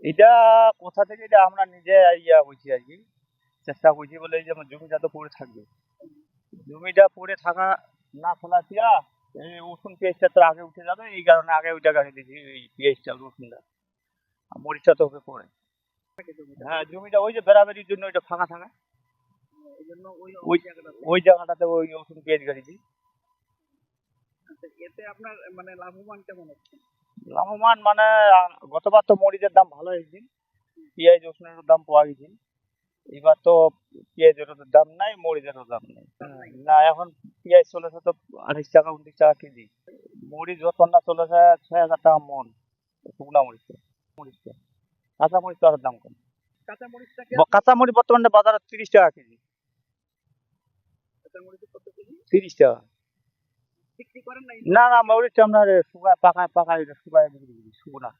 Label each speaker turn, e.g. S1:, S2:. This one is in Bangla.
S1: এটা কোথা থেকে, এটা আমরা নিজে ইয়া করছি আর কি, চেষ্টা করছি বলে এই যে আমার জমিটা তো পড়ে থাকবে, জমিটা পড়ে থাকা না ফেলা দিয়া এই রসুন পেঁয়াজটা তো আগে উঠে যাবে, এই কারণে আগে ওইটা গাড়ি দিয়েছি, এই পেঁয়াজটা রসুনটা, আর মরিচটা তো হবে পরে। হ্যাঁ, জমিটা ওই যে বেড়াবেড়ির জন্য ওইটা ফাঁকা থাকা, ওই ওই জায়গাটাতে ওই রসুন পেঁয়াজ গাড়িছি।
S2: এতে আপনার মানে লাভবান কেমন হচ্ছে?
S1: লাভবান মানে গতবার তো মরিচের দাম ভালো হয়েছিল, পেঁয়াজ রসুনের দাম পাওয়া গেছে। এবার তো পেঁয়াজেরও তো দাম নাই, মরিচেরও দাম নেই। না, এখন পেঁয়াজ চলেছে তো 28 টাকা 29 টাকা কেজি, মরিচ যতটা চলেছে 6,000 টাকা মন, শুকনা মরিচ, মরিচটা, কাঁচা মরিচ তো আরো দাম কম।
S2: কাঁচা মরিচটাকে
S1: কাঁচা মরিচ বর্তমানে বাজারে 30 টাকা কেজি,
S2: কাঁচা মরিচ কত কেজি
S1: 30 টাকা।
S2: বিক্রি করেন নাই?
S1: না না, মরিচটা আপনার শুকায় পাকায় পাকায় শুকায় বিক্রি করি, শুকনা।